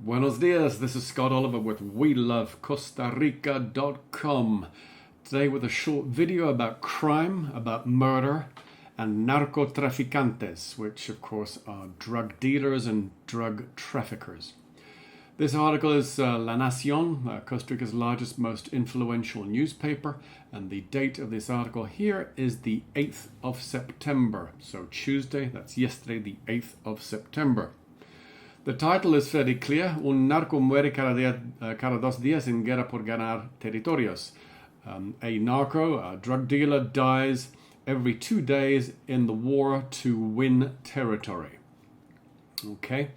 Buenos dias, this is Scott Oliver with WeLoveCostaRica.com. Today with a short video about crime, about murder, and narcotraficantes, which of course are drug dealers and drug traffickers. This article is La Nación, Costa Rica's largest, most influential newspaper, and the date of this article here is the 8th of September. So Tuesday, that's yesterday, the 8th of September. The title is fairly clear. Un narco muere cada 2 días en guerra por ganar territorios. A narco, a drug dealer, dies every 2 days in the war to win territory. Okay.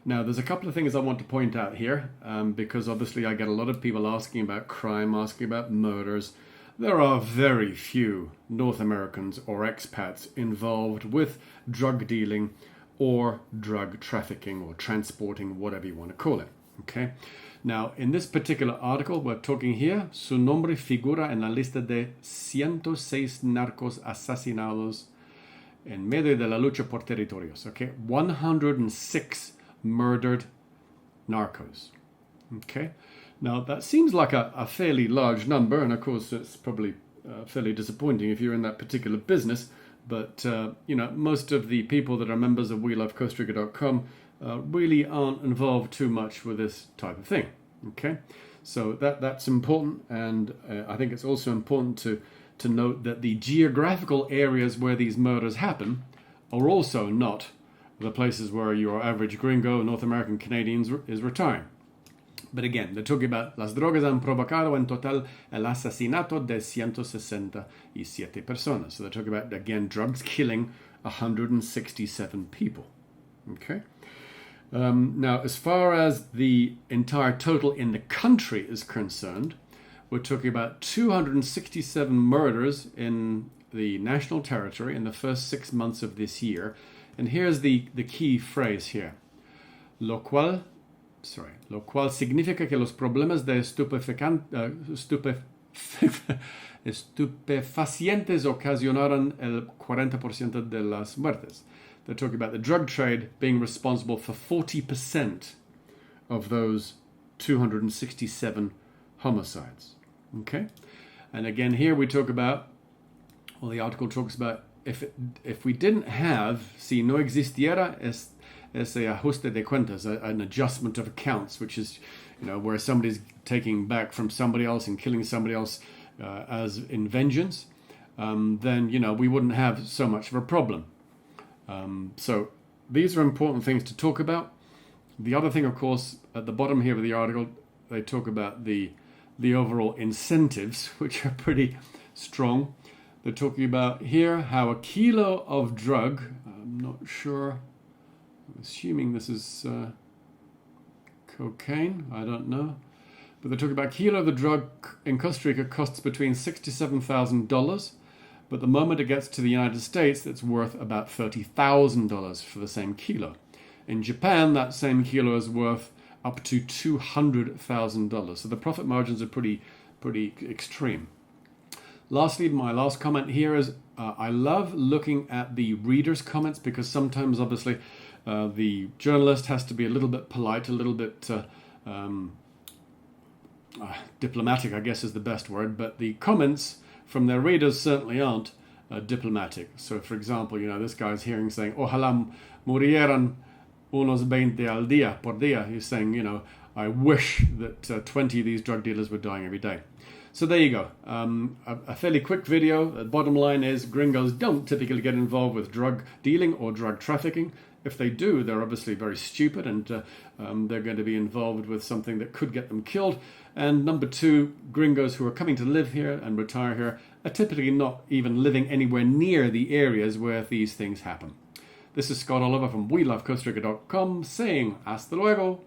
Now, there's a couple of things I want to point out here, because obviously I get a lot of people asking about crime, asking about murders. There are very few North Americans or expats involved with drug dealing or drug trafficking or transporting, whatever you want to call it. Okay. Now, in this particular article, we're talking here, su nombre figura en la lista de 106 narcos asesinados en medio de la lucha por territorios. Okay. 106 murdered narcos. Okay. Now, that seems like a fairly large number, and of course, it's probably fairly disappointing if you're in that particular business. But, most of the people that are members of WeLoveCostaRica.com really aren't involved too much with this type of thing. Okay, so that's important. And I think it's also important to note that the geographical areas where these murders happen are also not the places where your average gringo, North American Canadians is retiring. But again, they're talking about las drogas han provocado en total el asesinato de 167 personas. So they're talking about, again, drugs killing 167 people. Okay. Now, as far as the entire total in the country is concerned, we're talking about 267 murders in the national territory in the first 6 months of this year. And here's the key phrase here. Lo cual significa que los problemas de estupefacientes ocasionaron el 40% de las muertes. They're talking about the drug trade being responsible for 40% of those 267 homicides. Okay? And again, here we talk about, well, the article talks about if we didn't have, si no existiera ese ajuste de cuentas, an adjustment of accounts, which is, where somebody's taking back from somebody else and killing somebody else as in vengeance, then, we wouldn't have so much of a problem. So these are important things to talk about. The other thing, of course, at the bottom here of the article, they talk about the overall incentives, which are pretty strong. They're talking about here how a kilo of drug, I'm not sure, I'm assuming this is cocaine, I don't know. But they're talking about a kilo of the drug in Costa Rica costs between $67,000. But the moment it gets to the United States, it's worth about $30,000 for the same kilo. In Japan, that same kilo is worth up to $200,000. So the profit margins are pretty extreme. Lastly, my last comment here is I love looking at the readers' comments, because sometimes, obviously, the journalist has to be a little bit polite, a little bit diplomatic, I guess is the best word, but the comments from their readers certainly aren't diplomatic. So, for example, this guy's hearing saying, ojalá murieran unos 20 al día por día. He's saying, I wish that 20 of these drug dealers were dying every day. So there you go. A fairly quick video. The bottom line is gringos don't typically get involved with drug dealing or drug trafficking. If they do, they're obviously very stupid, and they're going to be involved with something that could get them killed. And number two, gringos who are coming to live here and retire here are typically not even living anywhere near the areas where these things happen. This is Scott Oliver from WeLoveCostaRica.com saying hasta luego.